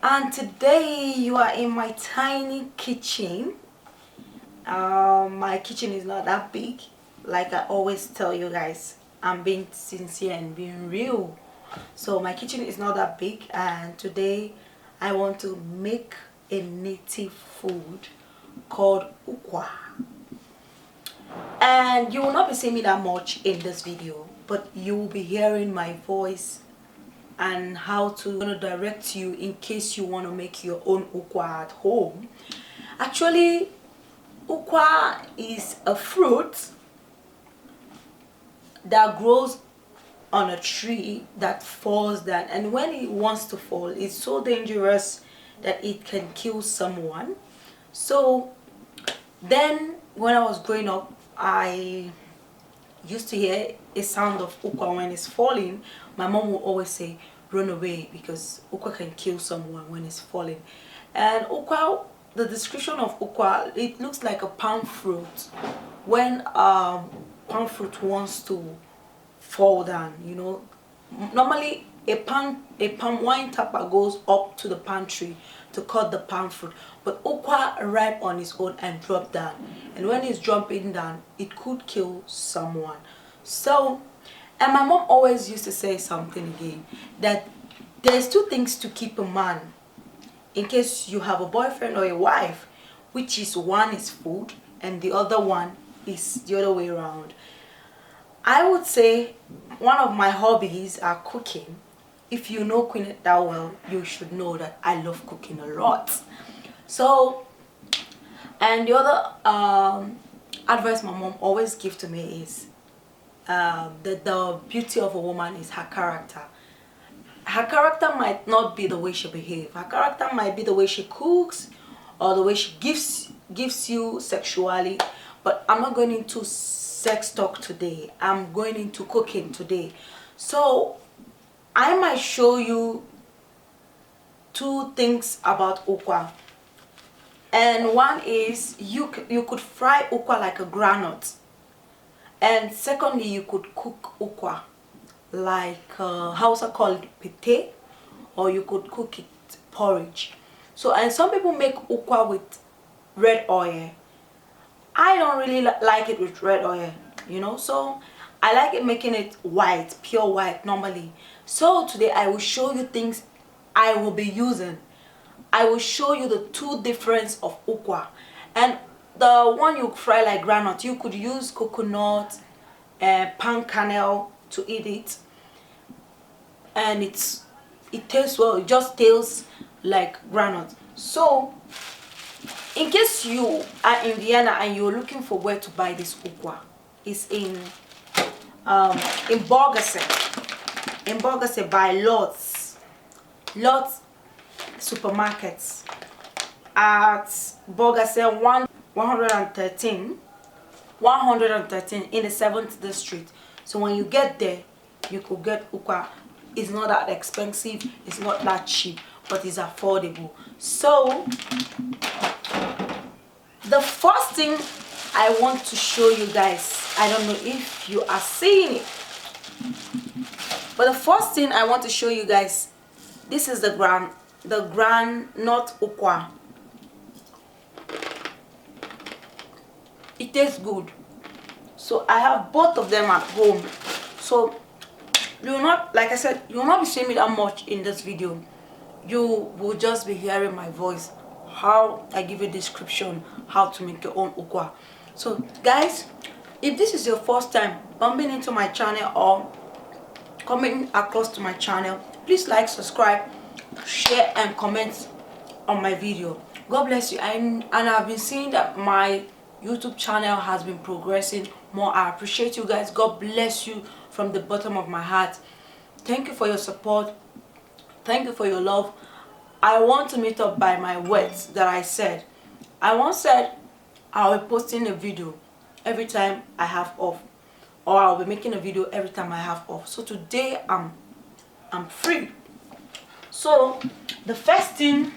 And today you are in my tiny kitchen. My kitchen is not that big. Like I always tell you guys, I'm being sincere and being real. So my kitchen is not that big, and today I want to make a native food called UKWA. And you will not be seeing me that much in this video, but you will be hearing my voice and how to direct you in case you want to make your own UKWA at home. Actually, UKWA is a fruit that grows on a tree that falls down, and when it wants to fall, it's so dangerous that it can kill someone. So then when I was growing up, I used to hear a sound of UKWA when it's falling. My mom will always say, run away, because UKWA can kill someone when it's falling. And UKWA, the description of UKWA, it looks like a palm fruit. When palm fruit wants to fall down, you know, normally a palm wine tapper goes up to the palm tree to cut the palm fruit, but UKWA ripe on its own and drop down, and when it's dropping down, it could kill someone. So, and my mom always used to say something again, that there's two things to keep a man in case you have a boyfriend or a wife, which is one is food and the other one is the other way around. I would say one of my hobbies are cooking. If you know Queen that well, you should know that I love cooking a lot. So, and the other advice my mom always gives to me is that the beauty of a woman is her character. Her character might not be the way she behaves. Her character might be the way she cooks or the way she gives you sexually. But I'm not going into sex talk today. I'm going into cooking today. So I might show you two things about UKWA. And one is you could fry UKWA like a granite. And secondly, you could cook UKWA like Hausa called pite, or you could cook it porridge. So, and some people make UKWA with red oil. I don't really like it with red oil, you know, so I like it making it white, pure white normally. So today I will show you things I will be using. I will show you the two difference of UKWA. And the one you fry like granite, you could use coconut and palm kernel to eat it, and it tastes well. It just tastes like granite. So in case you are in Vienna and you're looking for where to buy this UKWA, it's in burggasse. In burggasse by Lots supermarkets at burggasse 113 in the 7th district. So when you get there, you could get UKWA. It's not that expensive, it's not that cheap, but it's affordable. So the first thing I want to show you guys, I don't know if you are seeing it, but the first thing I want to show you guys, this is the groundnut UKWA. It tastes good. So I have both of them at home. So you will not, like I said, you will not be seeing me that much in this video. You will just be hearing my voice, how I give a description how to make your own UKWA. So guys, if this is your first time bumping into my channel or coming across to my channel, please like, subscribe, share and comment on my video. God bless you. And I've been seeing that my YouTube channel has been progressing more. I appreciate you guys. God bless you from the bottom of my heart. Thank you for your support. Thank you for your love. I want to meet up by my words that I said. I once said I'll be posting a video every time I have off, or I'll be making a video every time I have off. So today I'm free. So the first thing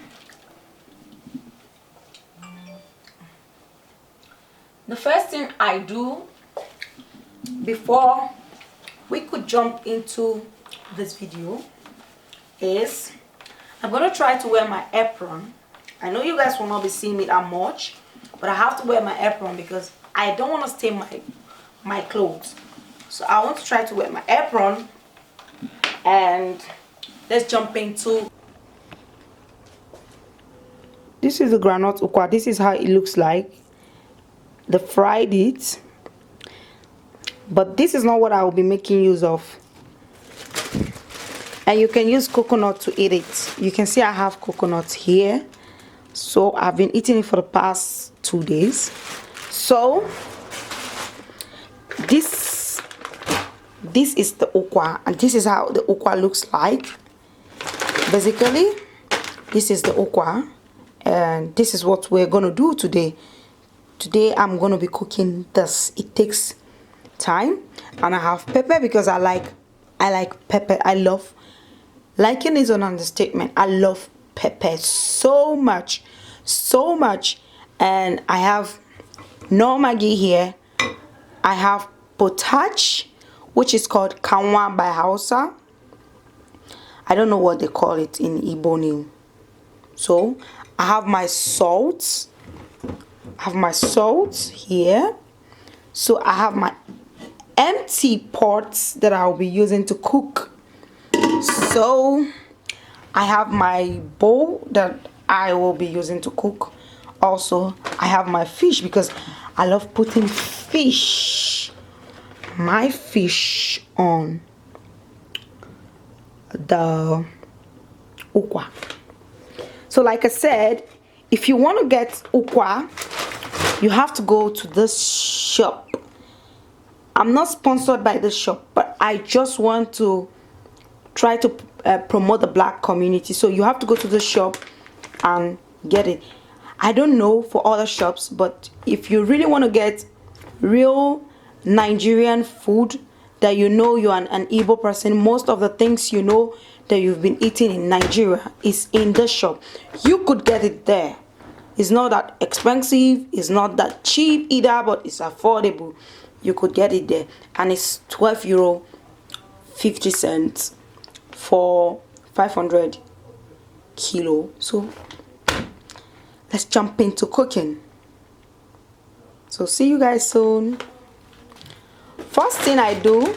I do before we could jump into this video is I'm gonna try to wear my apron. I know you guys will not be seeing me that much, but I have to wear my apron because I don't want to stain my clothes. So I want to try to wear my apron, and let's jump into. This is the groundnut ukwa. This is how it looks like. They fried it, but this is not what I will be making use of. And you can use coconut to eat it. You can see I have coconut here, so I've been eating it for the past 2 days. So this is the ukwa, and this is how the ukwa looks like. Basically, this is the ukwa, and this is what we're gonna do today. Today I'm gonna be cooking this. It takes time, and I have pepper because I like pepper. I love, liking is an understatement. I love pepper so much, and I have no Maggi here. I have potage, which is called kanwa by Hausa. I don't know what they call it in Igbo name. So I have my salt. I have my salt here. So I have my empty pots that I'll be using to cook. So I have my bowl that I will be using to cook. Also, I have my fish because I love putting my fish on the ukwa. So like I said, if you want to get ukwa, you have to go to this shop. I'm not sponsored by this shop, but I just want to try to promote the black community. So you have to go to the shop and get it. I don't know for other shops, but if you really want to get real Nigerian food that you know you're an Igbo person, most of the things you know that you've been eating in Nigeria is in the shop. You could get it there. It's not that expensive, it's not that cheap either, but it's affordable. You could get it there, and it's €12.50 for 500 kilo. So let's jump into cooking. So see you guys soon. First thing I do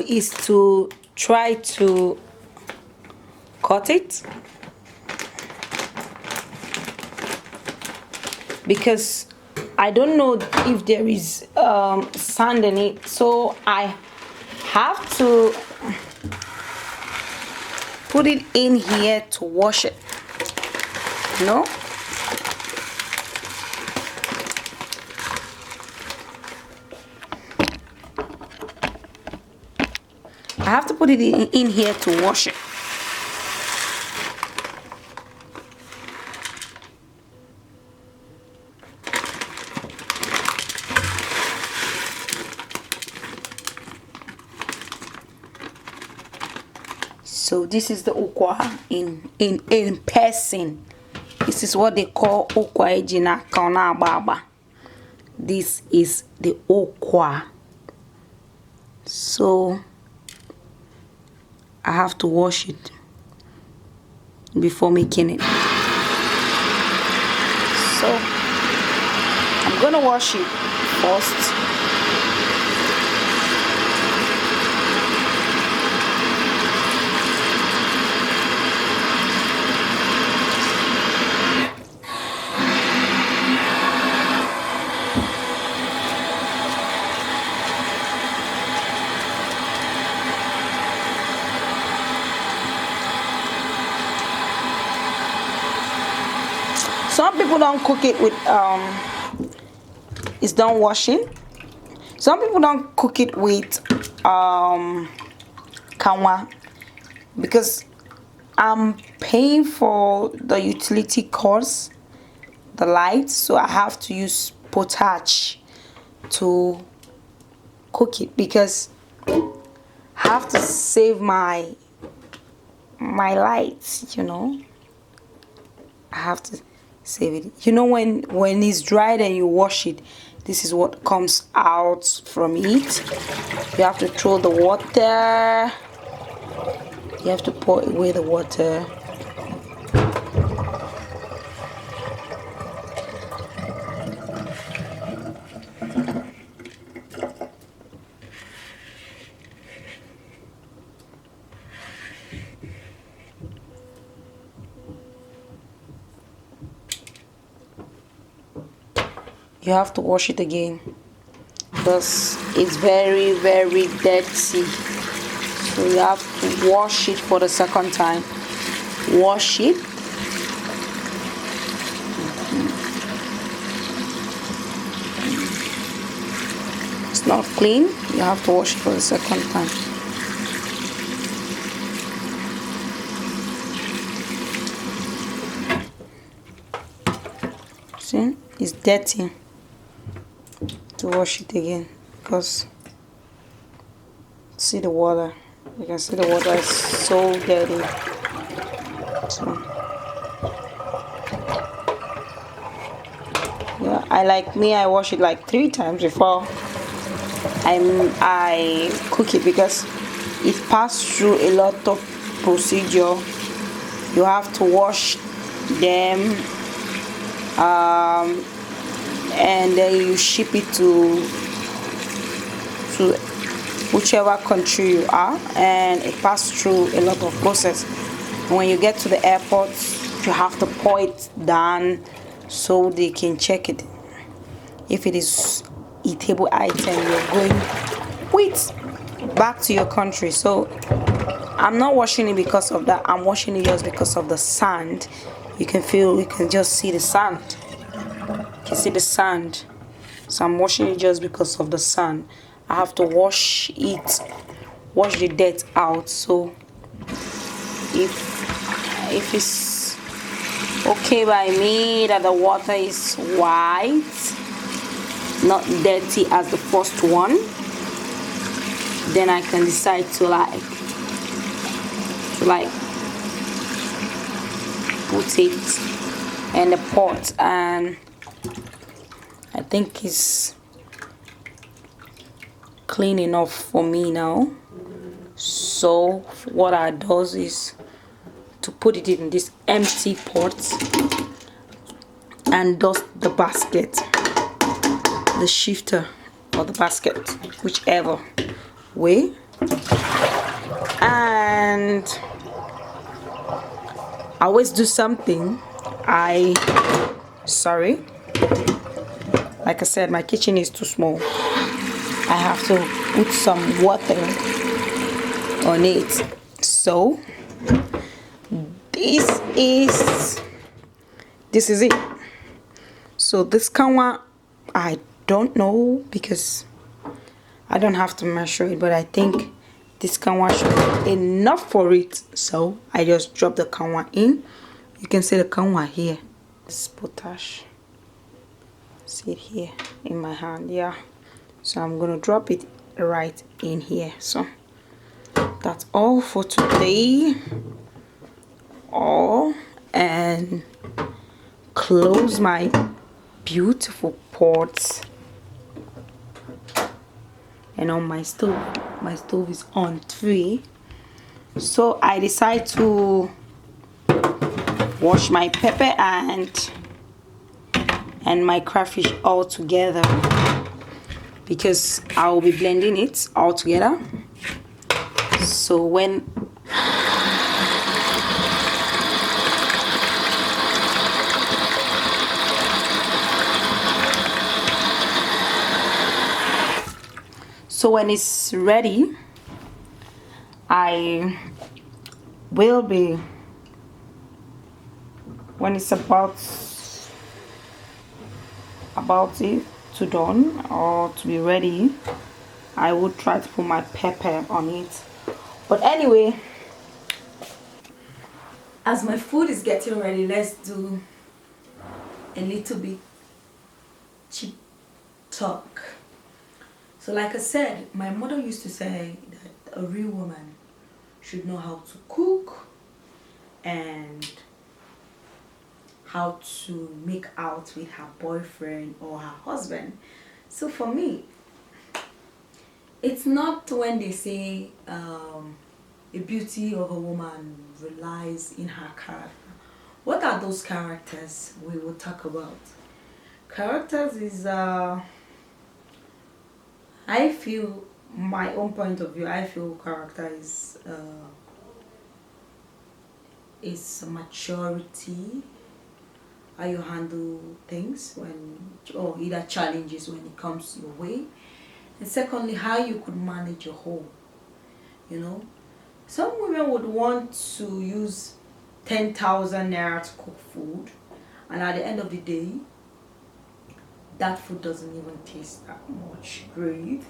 is to try to cut it, because I don't know if there is sand in it, so I have to put it in here to wash it. No, I have to put it in here to wash it. So this is the ukwa in person. This is what they call ukwa ejina kauna baba. This is the ukwa. So I have to wash it before making it. So I'm gonna wash it first. Some people don't cook it with it's done washing. Some people don't cook it with kanwa, because I'm paying for the utility course the light, so I have to use potage to cook it because I have to save my lights, you know. I have to save it. You know, when it's dried and you wash it, this is what comes out from it. You have to throw the water. You have to pour away the water. You have to wash it again because it's very, very dirty. So you have to wash it for the second time. Wash it. It's not clean. You have to wash it for the second time. See, it's dirty. To wash it again because see the water. You can see the water is so dirty. So yeah, I wash it like 3 times before I cook it because it passed through a lot of procedure. You have to wash them and then you ship it to whichever country you are, and it passed through a lot of process. When you get to the airport, you have to pour it down so they can check it. If it is eatable item, you're going with back to your country. So I'm not washing it because of that. I'm washing it just because of the sand. You can just see the sand. You can see the sand. So I'm washing it just because of the sand. I have to wash the dirt out. So if it's okay by me that the water is white, not dirty as the first one, then I can decide to put it in the pot, and I think it's clean enough for me now. So what I do is to put it in this empty pot and dust the basket, the shifter or the basket, whichever way. And I always do something. Like I said, my kitchen is too small. I have to put some water on it. So this is it. So this kanwa, I don't know because I don't have to measure it, but I think this kanwa should be enough for it. So I just drop the kanwa in. You can see the kanwa here. This potash. See it here in my hand. Yeah. So I'm gonna drop it right in here. So that's all for today. And close my beautiful pot. And on my stove is on 3. So I decide to wash my pepper and my crayfish all together because I will be blending it all together. So when it's ready, I will be, when it's about it to done or to be ready, I would try to put my pepper on it. But anyway, as my food is getting ready, let's do a little bit cheap talk. So like I said, my mother used to say that a real woman should know how to cook and how to make out with her boyfriend or her husband. So for me, it's not when they say the beauty of a woman relies in her character. What are those characters we will talk about? Characters is, I feel, my own point of view, I feel character is maturity, how you handle things when, or either challenges when it comes your way. And secondly, how you could manage your home. You know, some women would want to use 10,000 naira to cook food, and at the end of the day, that food doesn't even taste that much great.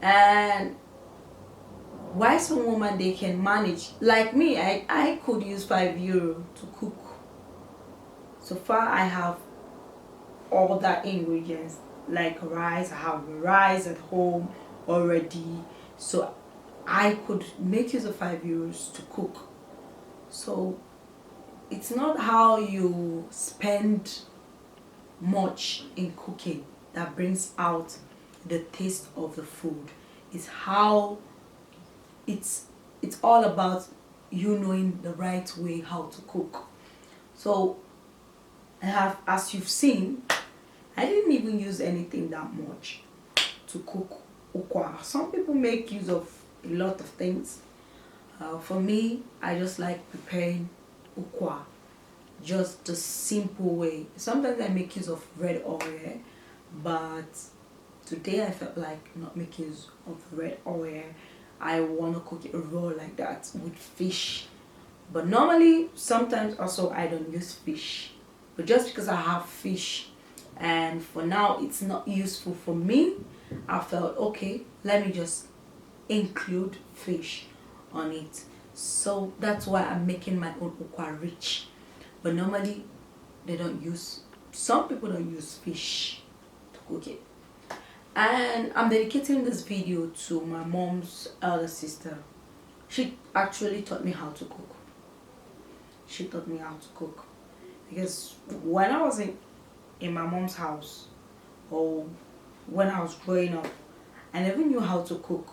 And why some women they can manage, like me, I could use €5 to cook. So far I have all the ingredients like rice. I have rice at home already, so I could make use of €5 to cook. So it's not how you spend much in cooking that brings out the taste of the food. It's how it's all about you knowing the right way how to cook. So I have, as you've seen, I didn't even use anything that much to cook ukwa. Some people make use of a lot of things. For me, I just like preparing ukwa just the simple way. Sometimes I make use of red oil, but today I felt like not making use of red oil. I want to cook it raw like that with fish. But normally, sometimes also I don't use fish. But just because I have fish and for now it's not useful for me, I felt okay, let me just include fish on it. So that's why I'm making my own ukwa rich. But normally they don't use, some people don't use fish to cook it. And I'm dedicating this video to my mom's elder sister. She actually taught me how to cook. She taught me how to cook. Because when I was in my mom's house, or when I was growing up, I never knew how to cook.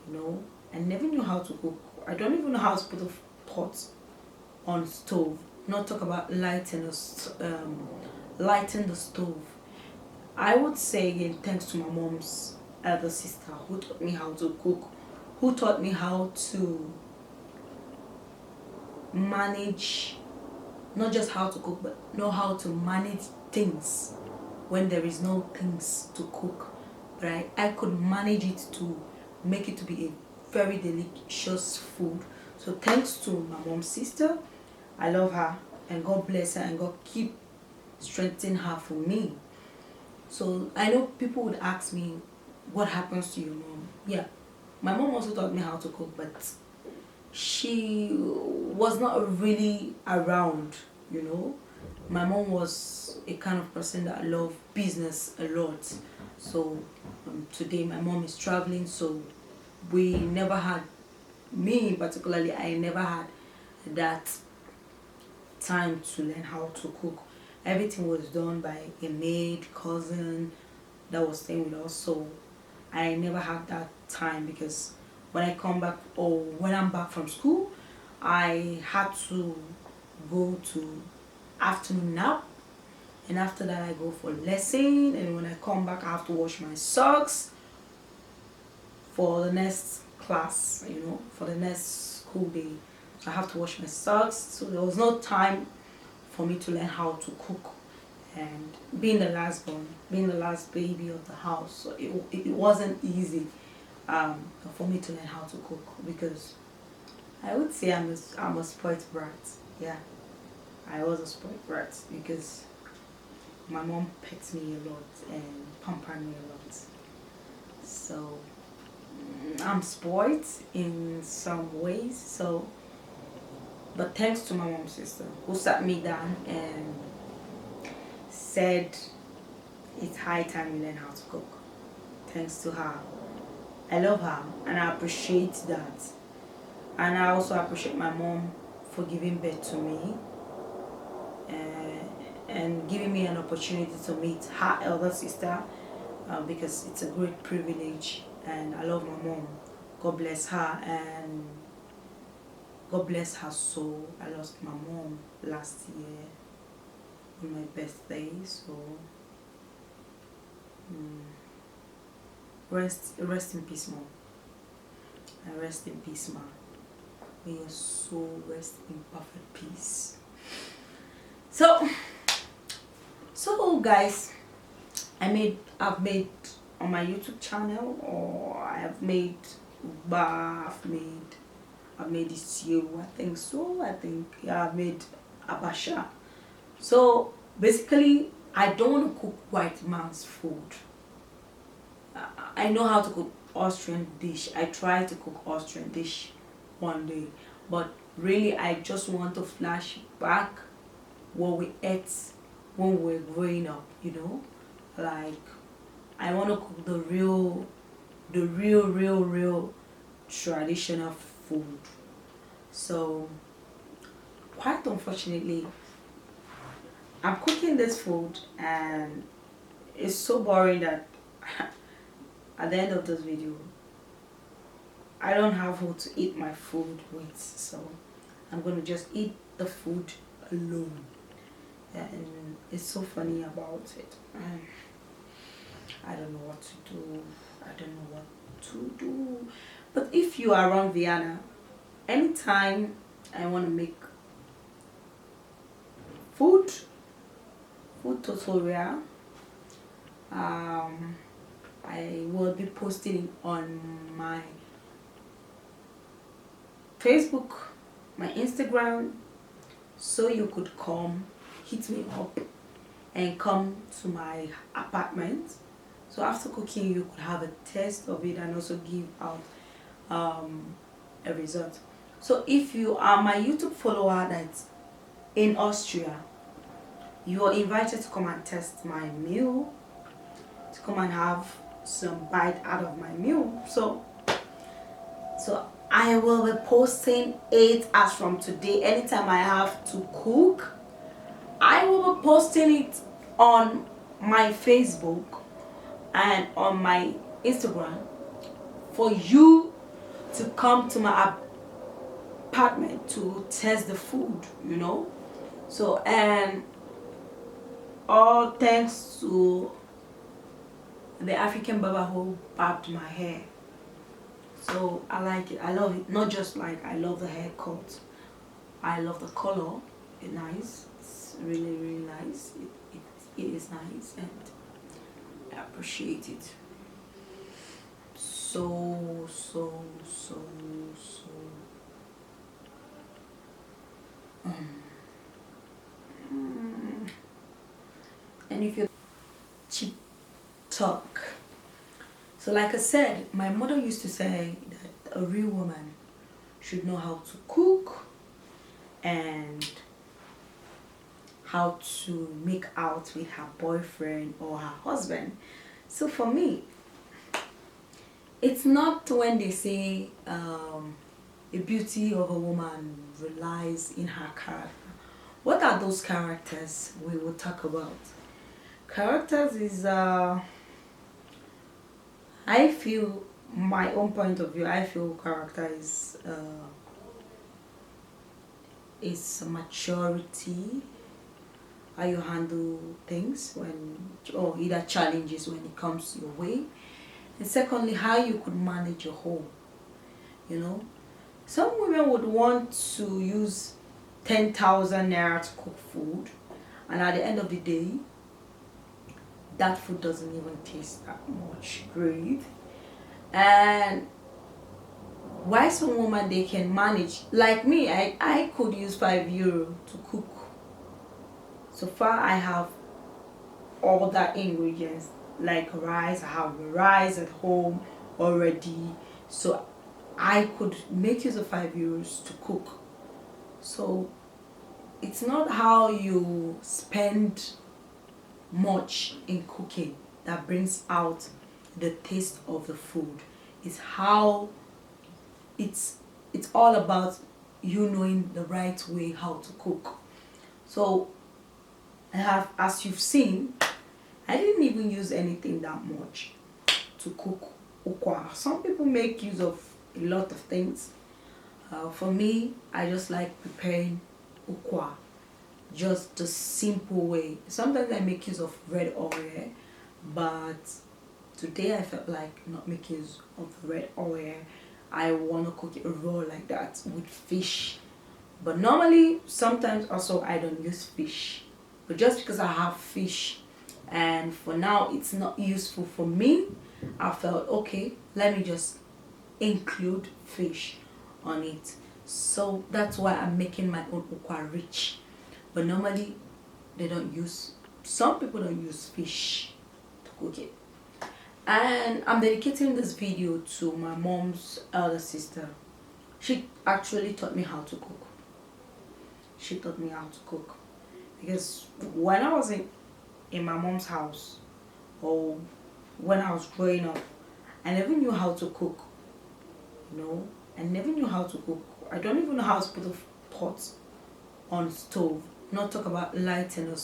You know, I never knew how to cook. I don't even know how to put a pot on stove. Not talk about lighting the stove. I would say again, thanks to my mom's elder sister who taught me how to cook, who taught me how to manage, not just how to cook, but know how to manage things when there is no things to cook. But I could manage it to make it to be a very delicious food. So thanks to my mom's sister, I love her, and God bless her, and God keep strengthening her for me. So I know people would ask me, what happens to your mom? Yeah, my mom also taught me how to cook, but she was not really around, you know. My mom was a kind of person that loved business a lot. So today my mom is traveling, so we never had, me particularly, I never had that time to learn how to cook. Everything was done by a maid, cousin that was staying with us. So I never had that time, because when I come back, or when I'm back from school, I had to go to afternoon nap, and after that I go for lesson, and when I come back I have to wash my socks for the next class, you know, for the next school day. So I have to wash my socks. So there was no time for me to learn how to cook. And being the last born, being the last baby of the house, so it wasn't easy for me to learn how to cook, because I would say I'm a spoiled brat. Yeah, I was a spoiled brat, because my mom pets me a lot and pampered me a lot. So I'm spoiled in some ways. So, but thanks to my mom's sister who sat me down and said it's high time you learn how to cook. Thanks to her. I love her and I appreciate that. And I also appreciate my mom for giving birth to me and giving me an opportunity to meet her elder sister, because it's a great privilege, and I love my mom. God bless her and God bless her soul. I lost my mom last year on my birthday, so rest in peace, mom. And rest in peace, ma. May your soul rest in perfect peace. So guys, I've made on my YouTube channel, or I've made this year, I think so. Yeah, I've made abasha. So basically, I don't want to cook white man's food. I know how to cook Austrian dish. I tried to cook Austrian dish one day, but really I just want to flash back what we ate when we were growing up, you know. Like, I want to cook the real traditional food. So quite unfortunately, I'm cooking this food and it's so boring that at the end of this video I don't have who to eat my food with, so I'm gonna just eat the food alone. And it's so funny about it. I don't know what to do. But if you are around Vienna, anytime I want to make food tutorial, I will be posting it on my Facebook, my Instagram, so you could come hit me up and come to my apartment. So after cooking, you could have a taste of it and also give out a result. So if you are my YouTube follower that's in Austria, you are invited to come and test my meal, to come and have some bite out of my meal. So I will be posting it as from today. Anytime I have to cook, I will be posting it on my Facebook and on my Instagram for you to come to my apartment to test the food, you know. So, and all thanks to the African barber who barbed my hair. So I like it, I love it. Not just like I love the haircut, I love the color. It's nice, it's really nice. It is nice and I appreciate it so. And if you cheap talk, so like I said, my mother used to say that a real woman should know how to cook and how to make out with her boyfriend or her husband. So for me, it's not when they say the beauty of a woman relies in her character. What are those characters we will talk about? Characters is I feel, my own point of view, I feel character is maturity, how you handle things when, or either challenges when it comes your way, and secondly, how you could manage your home. You know, some women would want to use 10,000 naira to cook food, and at the end of the day, that food doesn't even taste that much great. And why some women, they can manage, like me, I could use €5 to cook. So far I have all the ingredients, like rice. I have rice at home already, so I could make use of €5 to cook. So it's not how you spend much in cooking that brings out the taste of the food. It's how it's all about you knowing the right way how to cook. So I have, as you've seen, I didn't even use anything that much to cook ukwa. Some people make use of a lot of things. For me, I just like preparing ukwa just the simple way. Sometimes I make use of red oil, but today I felt like not making use of red oil. I want to cook it raw like that with fish. But normally, sometimes also I don't use fish. But just because I have fish and for now it's not useful for me, I felt okay, let me just include fish on it. So that's why I'm making my own ukwa rich. But normally they don't use, some people don't use fish to cook it. And I'm dedicating this video to my mom's elder sister. She actually taught me how to cook. She taught me how to cook. Because when I was in my mom's house, or when I was growing up, I never knew how to cook. You know, I never knew how to cook. I don't even know how to put a pot on stove. Not talk about lighting the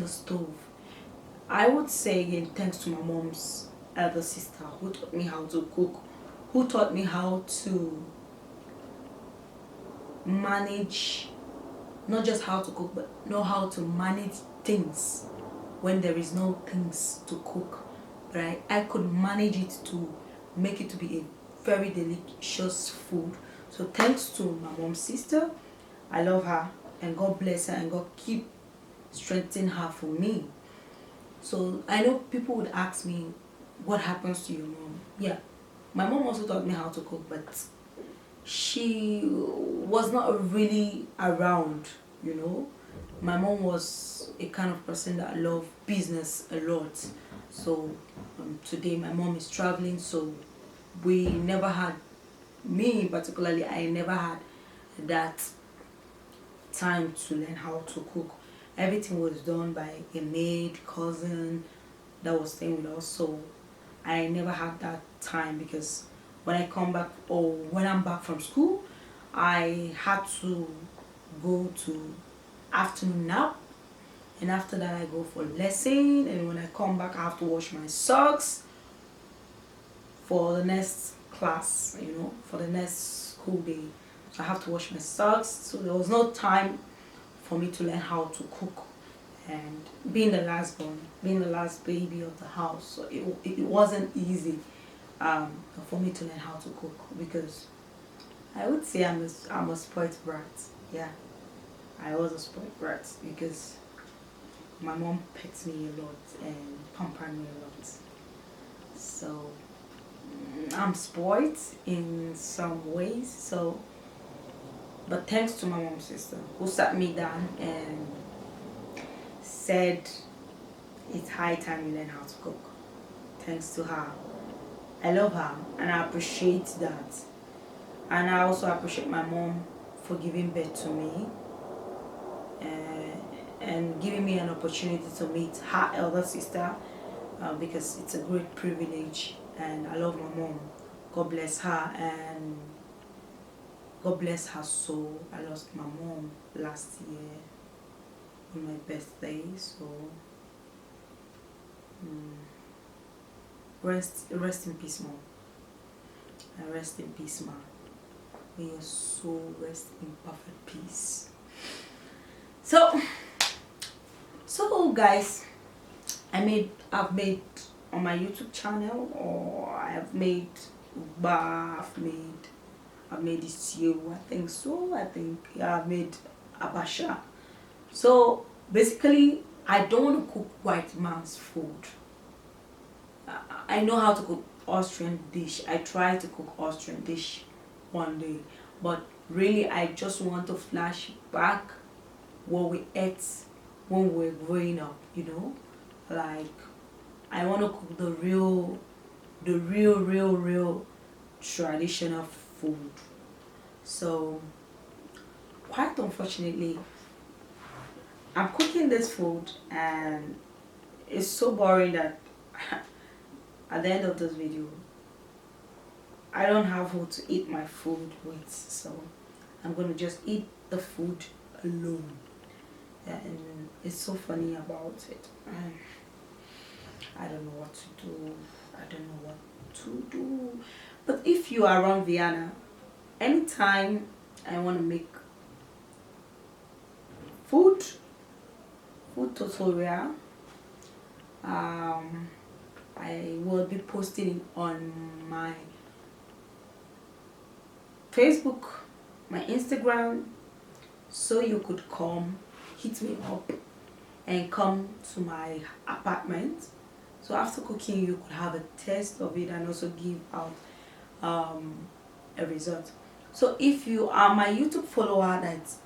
stove. I would say again, thanks to my mom's elder sister who taught me how to cook, who taught me how to manage, not just how to cook, but know how to manage things when there is no things to cook. But I could manage it to make it to be a very delicious food. So thanks to my mom's sister, I love her, and God bless her, and God keep strengthening her for me. So I know people would ask me, what happens to your mom? Yeah, my mom also taught me how to cook, but she was not really around, you know. My mom was a kind of person that loved business a lot. So today my mom is traveling, so we never had, me particularly, I never had that time to learn how to cook. Everything was done by a maid, cousin that was staying with us. So I never had that time, because when I come back, or when I'm back from school, I had to go to afternoon nap, and after that I go for lesson, and when I come back I have to wash my socks for the next class, you know, for the next school day. So I have to wash my socks, so there was no time for me to learn how to cook. And being the last born, being the last baby of the house, so it wasn't easy for me to learn how to cook, because I would say I'm a spoiled brat. Yeah, I was a spoiled brat, because my mom pets me a lot and pampered me a lot. So I'm spoiled in some ways. So, but thanks to my mom's sister who sat me down and said it's high time you learn how to cook. Thanks to her, I love her and I appreciate that. And I also appreciate my mom for giving birth to me and giving me an opportunity to meet her elder sister, because it's a great privilege, and I love my mom. God bless her, and God bless her soul. I lost my mom last year on my birthday, so rest in peace, mom. And rest in peace, ma. May your soul rest in perfect peace. So guys, I've made on my YouTube channel, or I've made ugba, I've made this year, I think so. Yeah, I've made abasha. So basically, I don't want to cook white man's food. I know how to cook Austrian dish. I tried to cook Austrian dish one day, but really I just want to flash back what we ate when we were growing up, you know. Like, I want to cook the real traditional food. So quite unfortunately, I'm cooking this food and it's so boring that at the end of this video I don't have who to eat my food with, so I'm gonna just eat the food alone. And it's so funny about it. I don't know what to do. I don't know what to do. But if you are around Vienna, anytime I want to make food tutorial, I will be posting it on my Facebook, my Instagram, so you could come hit me up and come to my apartment. So after cooking, you could have a taste of it and also give out a result. So if you are my YouTube follower that's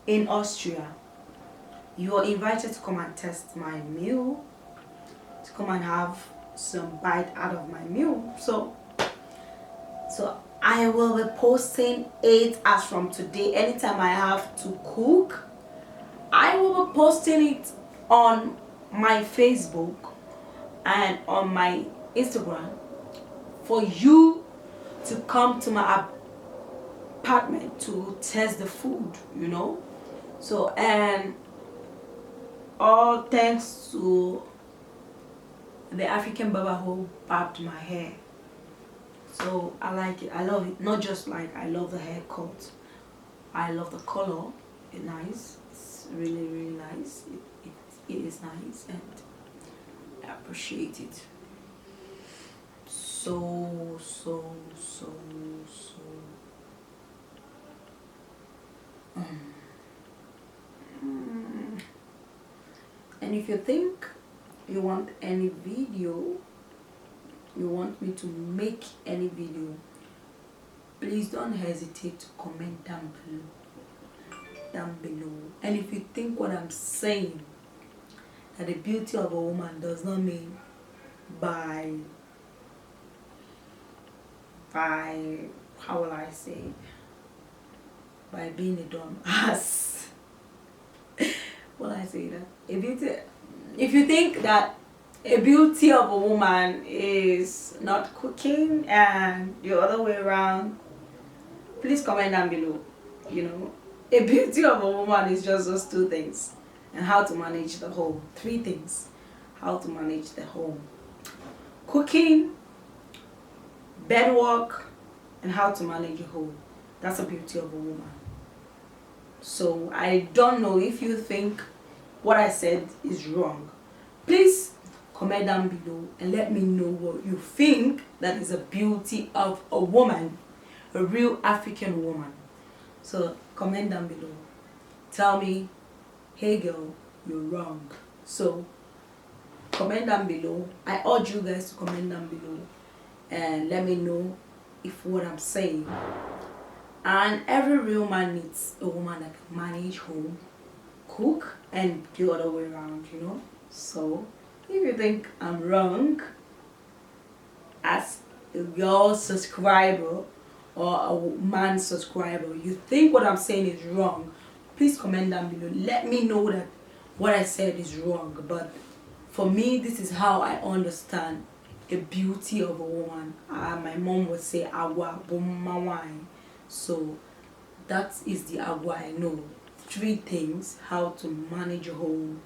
in Austria, you are invited to come and test my meal, to come and have some bite out of my meal. So I will be posting it as from today. Anytime I have to cook, I will be posting it on my Facebook and on my Instagram for you to come to my apartment to test the food, you know. So, and all thanks to the African barber who barbed my hair. So I like it, I love it. Not just like I love the haircut, I love the color. It's nice, it's really really nice. It is nice and I appreciate it so. And if you think you want any video, you want me to make any video, please don't hesitate to comment down below. And if you think what I'm saying, that the beauty of a woman does not mean by how will I say, by being a dumb ass. Will I say that? If you think that a beauty of a woman is not cooking and the other way around, please comment down below. You know, a beauty of a woman is just those two things, and how to manage the home. Three things: how to manage the home, cooking, bed work, and how to manage a home. That's a beauty of a woman. So I don't know if you think what I said is wrong. Please comment down below and let me know what you think that is a beauty of a woman, a real African woman. So comment down below. Tell me, hey girl, you're wrong. So comment down below. I urge you guys to comment down below and let me know if what I'm saying. And every real man needs a woman that can manage home, cook, and the other way around, you know. So if you think I'm wrong as a girl subscriber or a man subscriber, you think what I'm saying is wrong, please comment down below. Let me know that what I said is wrong. But for me, this is how I understand the beauty of a woman. My mom would say agua bomawai. So that is the agua I know. Three things: how to manage a home,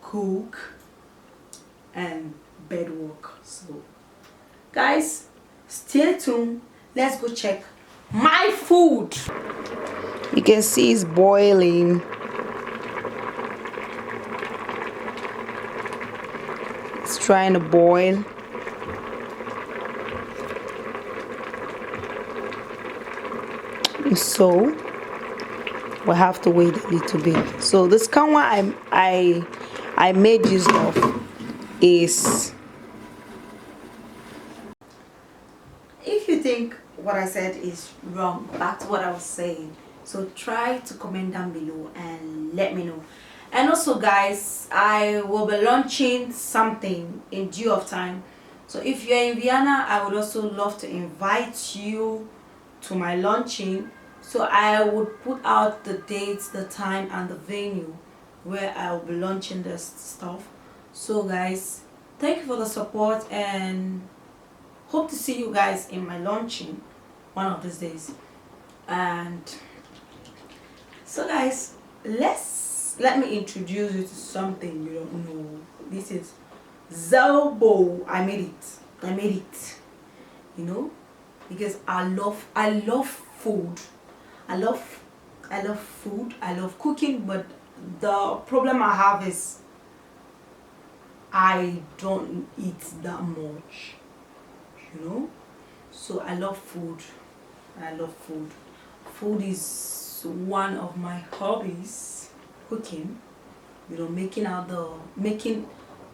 cook, and bed work. So guys, stay tuned. Let's go check my food. You can see it's boiling. It's trying to boil. So we'll have to wait a little bit. So this kanwa I made use of is, if you think what I said is wrong, back to what I was saying, so try to comment down below and let me know. And also guys, I will be launching something in due of time. So if you're in Vienna, I would also love to invite you to my launching. So I would put out the dates, the time, and the venue where I'll be launching this stuff. So guys, thank you for the support and hope to see you guys in my launching one of these days. And so guys, let me introduce you to something you don't know. This is Zobo. I made it, you know, because I love food. I love food. I love cooking, but the problem I have is I don't eat that much, you know. So I love food. Food is one of my hobbies. Cooking, you know, making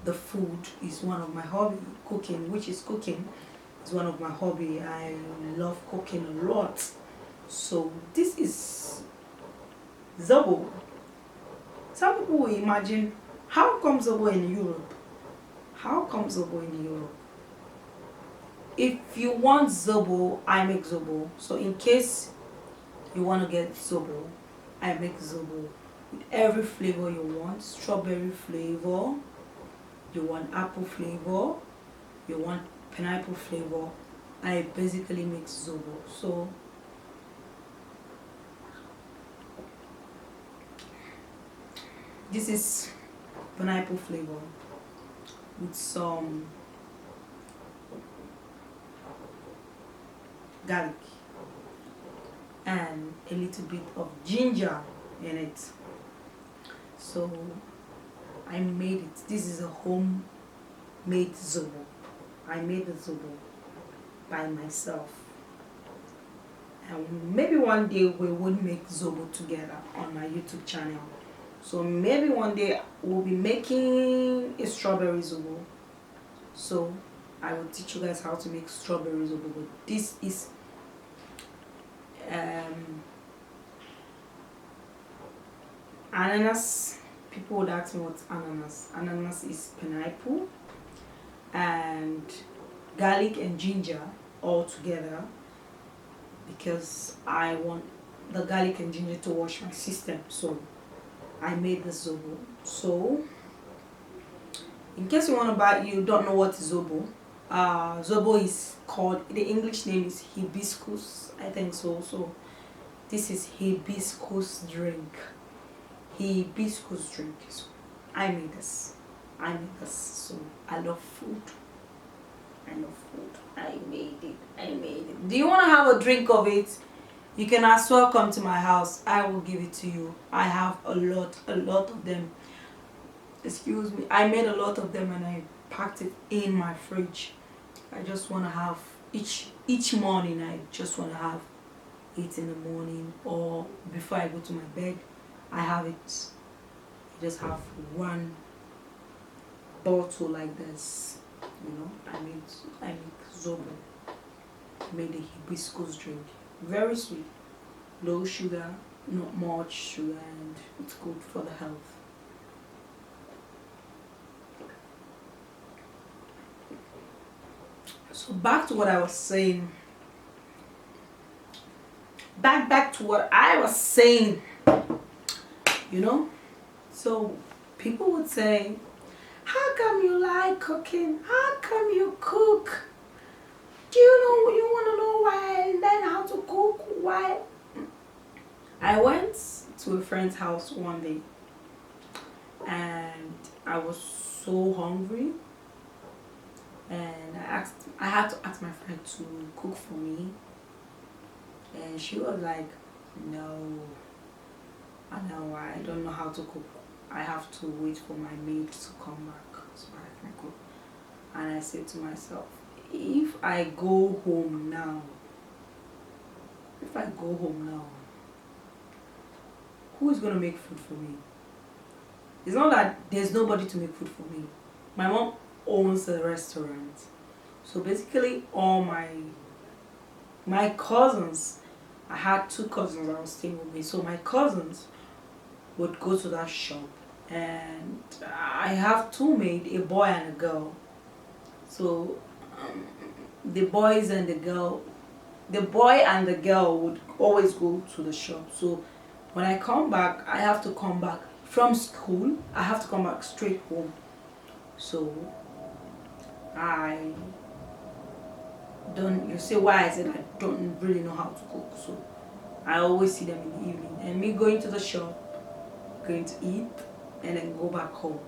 the food is one of my hobby. Cooking is one of my hobby. I love cooking a lot. So this is Zobo. Some people will imagine, how come Zobo in Europe? How come Zobo in Europe? If you want Zobo, I make Zobo. So in case you want to get Zobo, I make Zobo with every flavor you want. Strawberry flavor, you want apple flavor, you want pineapple flavor. I basically make Zobo. So this is pineapple flavor with some garlic and a little bit of ginger in it. So I made it. This is a homemade Zobo. I made the Zobo by myself. And maybe one day we would make Zobo together on my YouTube channel. So maybe one day we'll be making a strawberry Zobo. So I will teach you guys how to make strawberry Zobo. But this is ananas. People would ask me what's ananas. Ananas is pineapple and garlic and ginger all together, because I want the garlic and ginger to wash my system. So I made the Zobo. So in case you don't know what is Zobo, Zobo is called, the English name is hibiscus, I think so. So this is hibiscus drink. Hibiscus drink. So I made this. So I love food. I made it. Do you want to have a drink of it? You can as well come to my house. I will give it to you. I have a lot of them. Excuse me. I made a lot of them and I packed it in my fridge. I just want to have each morning. I just want to have it in the morning, or before I go to my bed. I have it. I just have one bottle like this. You know, I make Zobo. I made a hibiscus drink. Very sweet, low sugar, not much sugar, and it's good for the health. So back to what I was saying. Back to what I was saying. You know, so people would say, how come you like cooking? How come you cook? Do you know, you want to know why I learned how to cook? Why? I went to a friend's house one day and I was so hungry, and I had to ask my friend to cook for me, and she was like, no, I don't know how to cook. I have to wait for my maid to come back so I can cook. And I said to myself, if I go home now, who is going to make food for me? It's not that there's nobody to make food for me. My mom owns a restaurant. So basically all my cousins, I had 2 cousins that were staying with me. So my cousins would go to that shop, and I have 2 maids, a boy and a girl. So the boy and the girl would always go to the shop. So when I come back, I have to come back from school, I have to come back straight home. So I don't, you see why I said I don't really know how to cook. So I always see them in the evening, and me going to the shop, going to eat, and then go back home.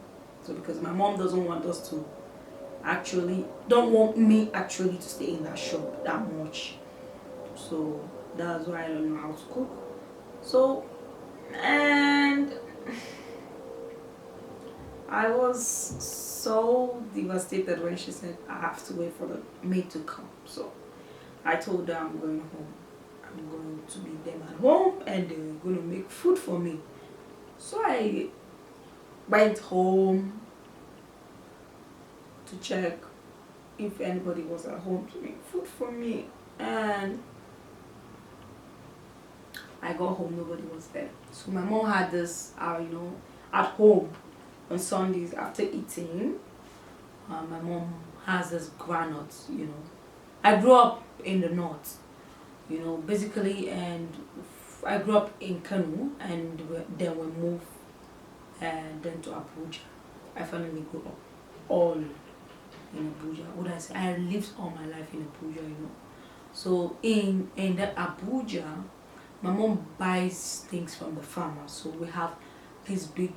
So because my mom doesn't want us to don't want me actually to stay in that shop that much. So that's why I don't know how to cook. So, and I was so devastated when she said I have to wait for the maid to come. So I told her I'm going home. I'm going to meet them at home and they're going to make food for me. So I went home to check if anybody was at home to make food for me, and I got home, nobody was there. So my mom had this, at home on Sundays after eating. My mom has this granuts, I grew up in the north, basically, and I grew up in Kanu, and then we moved then to Abuja. I finally grew up all in Abuja. What I say, I lived all my life in Abuja, So in that Abuja, my mom buys things from the farmer. So we have this big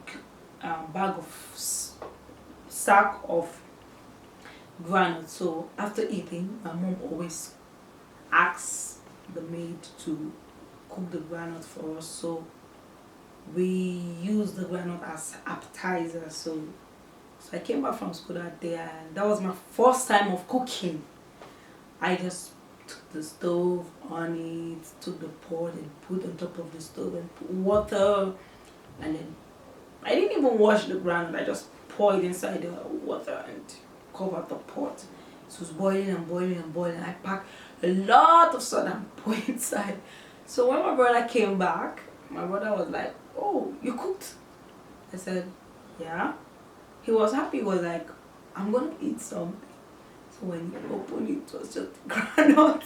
bag of sack of granite. So after eating, my mom always asks the maid to cook the granite for us. So we use the granite as appetizer. So I came back from school that day, and that was my first time of cooking. I just took the stove on it, took the pot and put on top of the stove and put water, and then I didn't even wash the granite. I just poured inside the water and covered the pot. It was boiling and boiling and boiling. I packed a lot of salt and put inside. So when my brother came back, my brother was like, "Oh, you cooked?" I said, "Yeah." He was happy. He was like, "I'm gonna eat something." So when he opened it, it was just granite.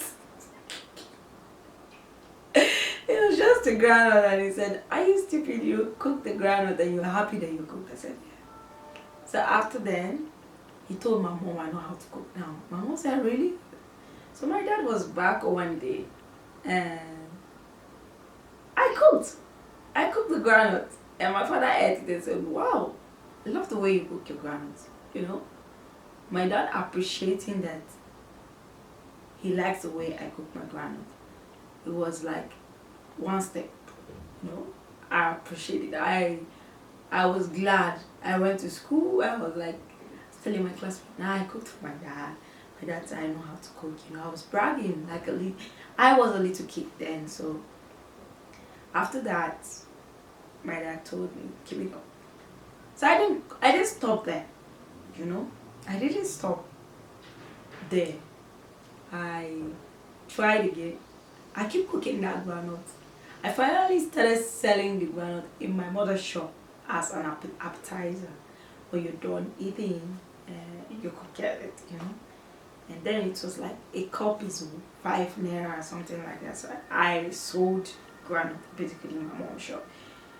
It was just a granite, and he said, "Are you stupid? You cooked the granite and you're happy that you cooked?" I said, "Yeah." So after then, he told my mom, "I know how to cook now." My mom said, "Really?" So my dad was back one day, and I cooked. I cooked the granite, and my father ate it and said, "Wow, I love the way you cook your granite." My dad appreciating that he likes the way I cook my granite. It was like one step, I appreciate it. I was glad. I went to school. I was like telling my classmates, "Nah, I cooked for my dad. My dad said I know how to cook." I was bragging like I was a little kid then. So after that, my dad told me, "Keep it up." So I didn't stop there. I didn't stop there. I tried again. I keep cooking that granite. I finally started selling the granite in my mother's shop as an appetizer. When you're done eating, you could get it, And then it was like a cup is 5 naira or something like that. So I sold granite basically in my mom's shop.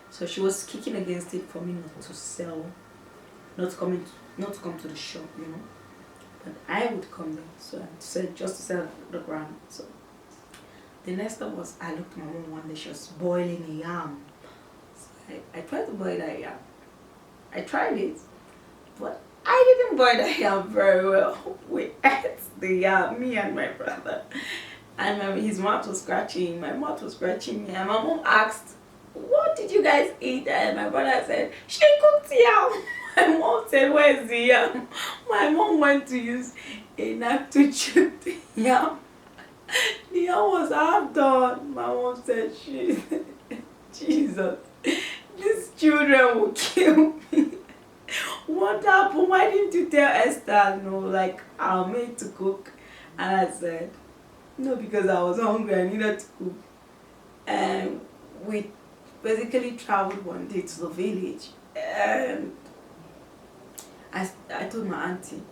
So she was kicking against it for me not to sell, not to come to the shop, But I would come there, so I said just to sell the granite. So the next step was I looked at my mom one day. She was boiling a yam. So I tried to boil that yam. I tried it, but I didn't boil the yam very well. We ate the yam, me and my brother, and his mouth was scratching. My mouth was scratching me, and my mom asked, "What did you guys eat?" And my brother said, "She cooked yam." My mom said, "Where's the yam?" My mom went to use a knife to chip the yam. The yam was half done. My mom said, Jesus, these children will kill me. What happened? Why didn't you tell Esther, I'll make to cook? And I said, "No, because I was hungry. I needed to cook." And we basically traveled one day to the village, and I told my auntie,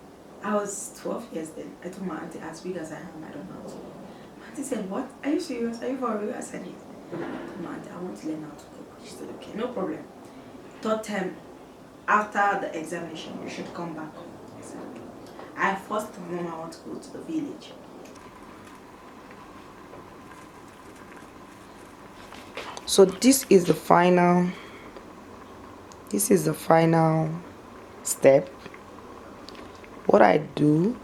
I was 12 years then. I told my auntie, as big as I am, I don't know how to cook. My auntie said, "What? Are you serious? Are you for real?" I said, "Yes." I told my auntie, "I want to learn how to cook." She said, "Okay, no problem." third term after the examination, you should come back home. Exactly. I first mom, I want to go to the village. So this is the final step. What I do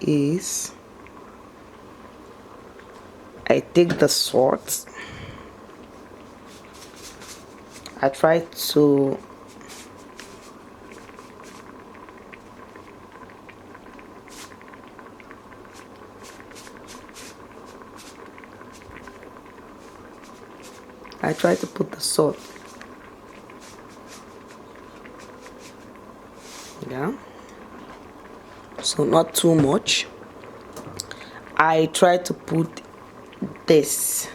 is I take the swords. I try to put the salt. Yeah. So not too much. I try to put this.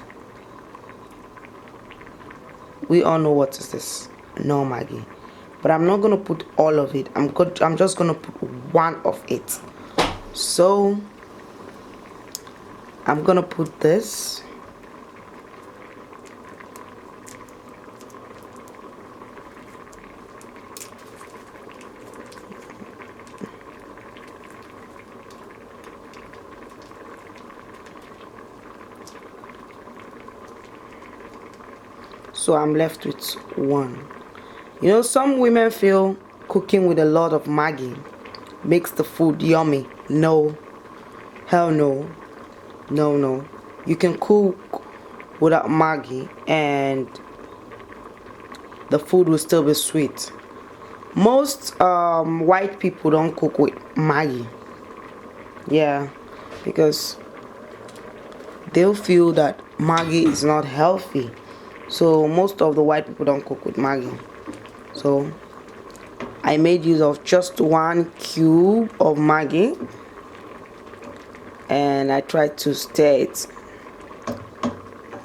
We all know what is this. No Maggie. But I'm not gonna put all of it. I'm just gonna put one of it. So I'm gonna put this. So I'm left with one. You know, some women feel cooking with a lot of Maggi makes the food yummy. No. Hell no. No. You can cook without Maggi and the food will still be sweet. Most white people don't cook with Maggi. Yeah, because they'll feel that Maggi is not healthy. So most of the white people don't cook with Maggi. So I made use of just 1 cube of Maggi and I tried to stir it,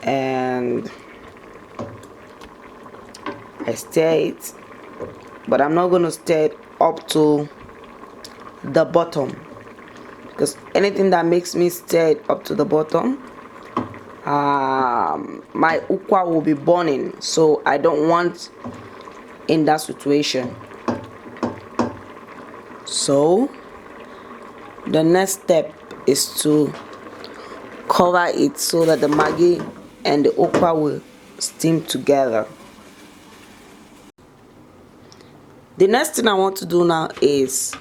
and I stir it, but I'm not going to stir it up to the bottom, because anything that makes me stir it up to the bottom, my ukwa will be burning, so I don't want in that situation. So the next step is to cover it so that the Maggi and the okra will steam together. The next thing I want to do now is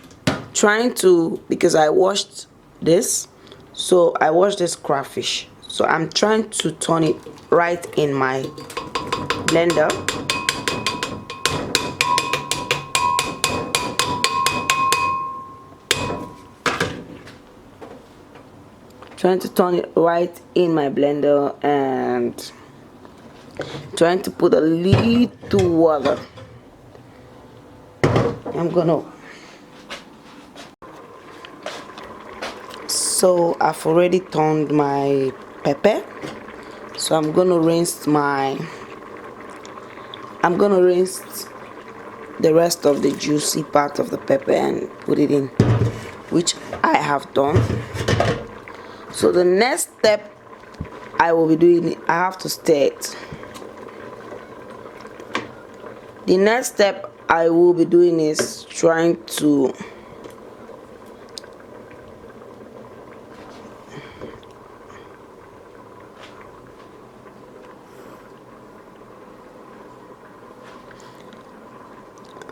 because I washed this, so I washed this crayfish, so I'm trying to turn it right in my blender. Trying to turn it right in my blender and trying to put a little water. So I've already turned my pepper, so I'm gonna rinse the rest of the juicy part of the pepper and put it in, which I have done. So the next step I will be doing, I have to stir it. The next step I will be doing is trying to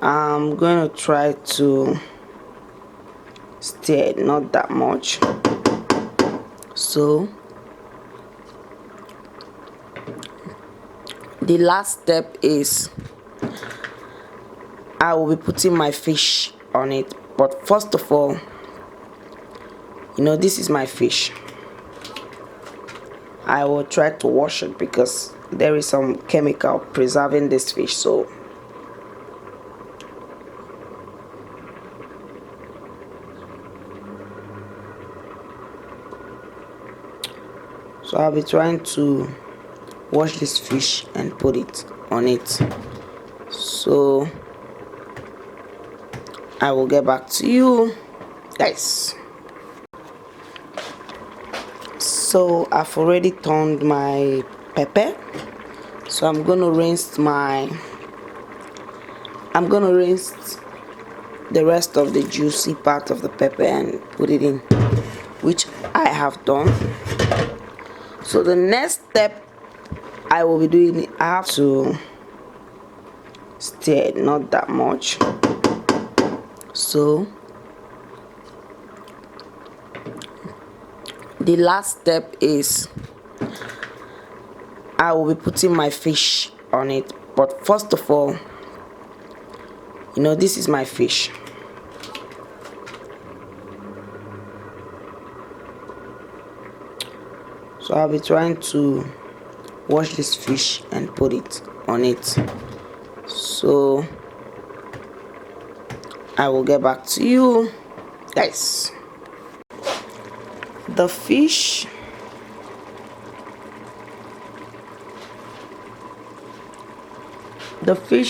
I'm going to try to stir it, not that much. So the last step is I will be putting my fish on it. But first of all, you know, this is my fish. I will try to wash it because there is some chemical preserving this fish. So I'll be trying to wash this fish and put it on it. So I will get back to you guys. So I've already turned my pepper, so I'm gonna rinse I'm gonna rinse the rest of the juicy part of the pepper and put it in, which I have done. So the next step I will be doing, I have to stir it, not that much. So the last step is I will be putting my fish on it. But first of all, this is my fish. So I'll be trying to wash this fish and put it on it. So I will get back to you guys. The fish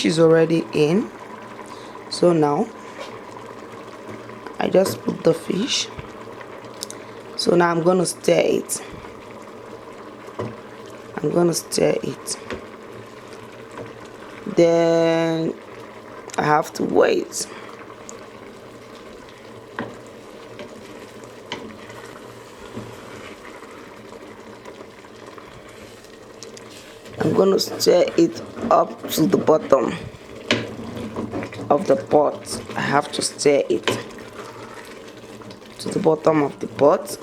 is already in. So now I just put the fish. So now I'm gonna stir it. Then I have to wait. I'm gonna stir it up to the bottom of the pot. I have to stir it to the bottom of the pot.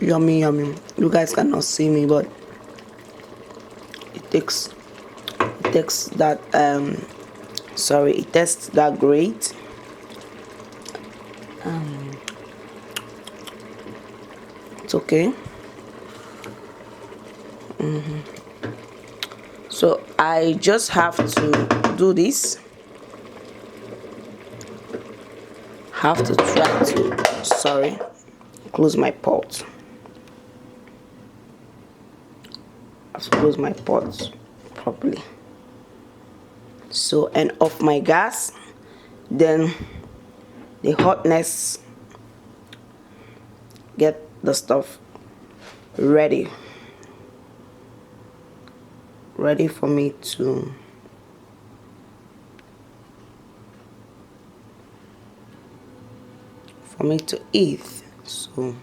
Yummy, yummy. You guys cannot see me, but it tastes that it tastes that great. It's okay. So I just have to do this. Have to try to close my pot. I have to close my pot properly. So, and off my gas. Then the hotness get the stuff ready for me to eat. So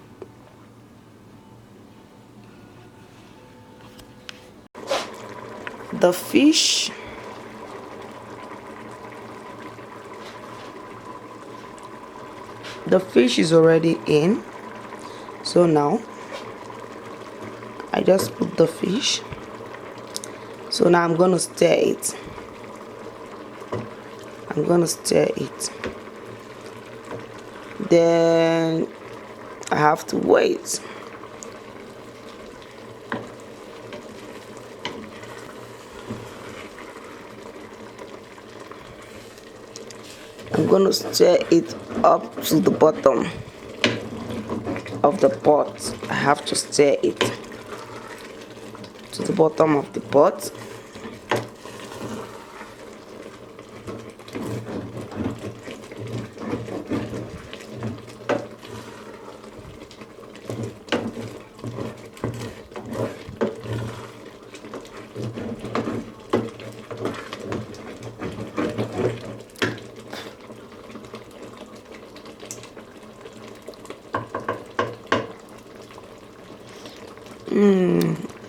the fish is already in. So now I just put the fish. So now I'm gonna stir it. Then I have to wait. I'm gonna stir it up to the bottom of the pot. I have to stir it to the bottom of the pot.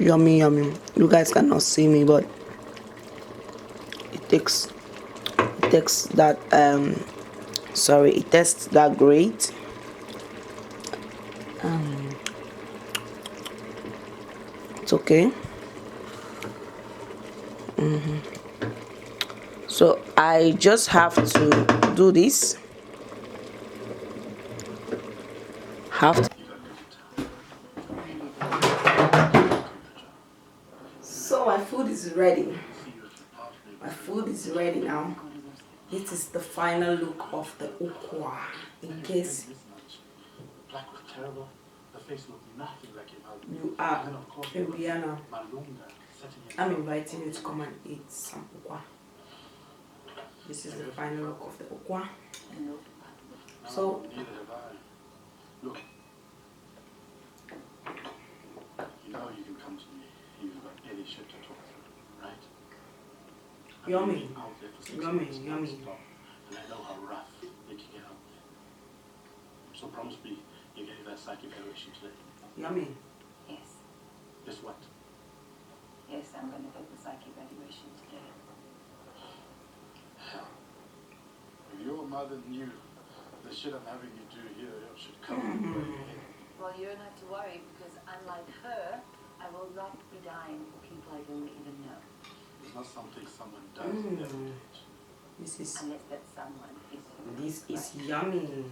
Yummy, yummy. You guys cannot see me, but it tastes that it tastes that great. It's okay. So I just have to do this. So my food is ready. My food is ready now. This is the final look of the UKWA. In case Black was terrible. The face looked nothing like it. you are in Vienna, I'm inviting you to come and eat some UKWA. This is the final look of the UKWA. So, look, you know you can come to me if you've got any shit to talk through, right? Yummy, Out there for 6 yummy, months yummy. non-stop, and I know how rough it can get out there. So promise me you're getting that psych evaluation today. Yummy. Yes. Guess what? Yes, I'm going to get the psych evaluation today. Hell, if your mother knew the shit I'm having you do here, it should come over your head. Well, you're not to worry because unlike her, I will not be dying for people I don't even know. It's not something someone does every day. This is Unless that someone is you. This is yummy,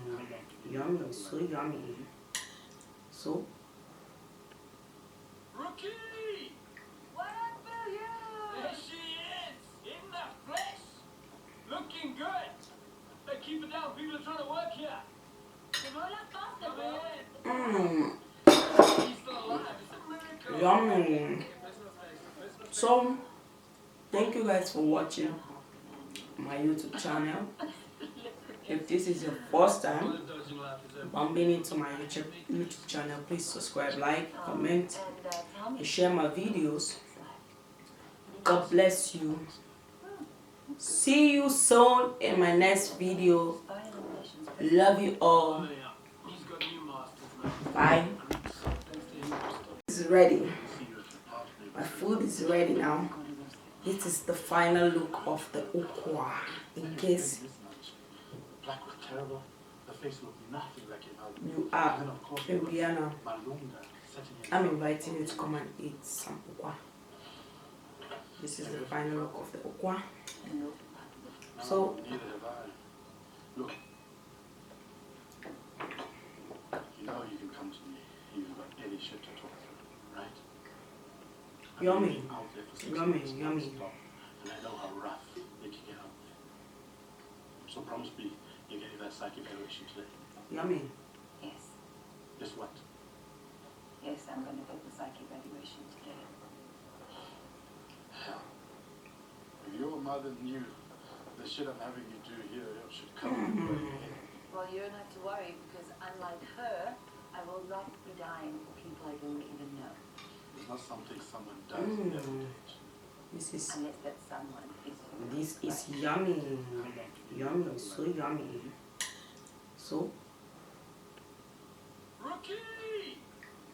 yummy, so yummy. So, Rookie! What up, Bill? There she is! In the flesh! Looking good! They keep it down, people are trying to work here! Come in! He's still alive, it's a miracle! yummy. So, thank you guys for watching my YouTube channel. If this is your first time bumping into my YouTube channel, please subscribe, like, comment, Tell me. and share my videos. God bless you. See you soon in my next video. Love you all. He's got new masters now. Bye. It's ready. My food is ready now. This is the final look of the UKWA. In case Black was terrible. The face looked nothing like it. you are in Vienna, I'm inviting you to come and eat some UKWA. This is the final look of the UKWA. So, neither have I. Look, you know you can come to me if you've got any shit to talk through, right? Yummy, Out there for 6 yummy, months yummy. non-stop, and I know how rough it can get out there. So promise me you're getting that psych evaluation today. yummy. Yes. Guess what? Yes, I'm going to get the psych evaluation today. Hell, if your mother knew the shit I'm having you do here, it should come over your head. Well, you're not to worry because unlike her, I will not be dying for people I don't even know. It's not something someone does every day. This is Unless that someone is you. This is yummy, yummy, so yummy. So, Rookie!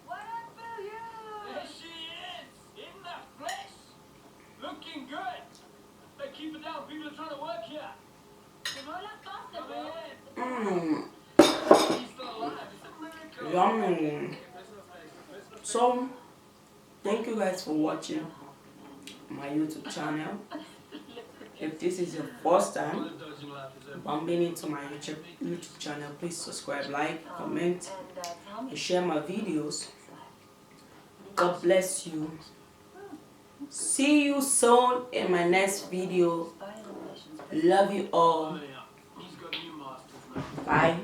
What up, Bill? There she is! In the flesh! Looking good! They keep it down, people are trying to work here! Come in! He's still alive, it's a miracle! yummy. So, thank you guys for watching my YouTube channel. If this is your first time bumping into my YouTube channel, please subscribe, like, comment, Tell me. and share my videos. God bless you. See you soon in my next video. Love you all. He's got new masters now. Bye.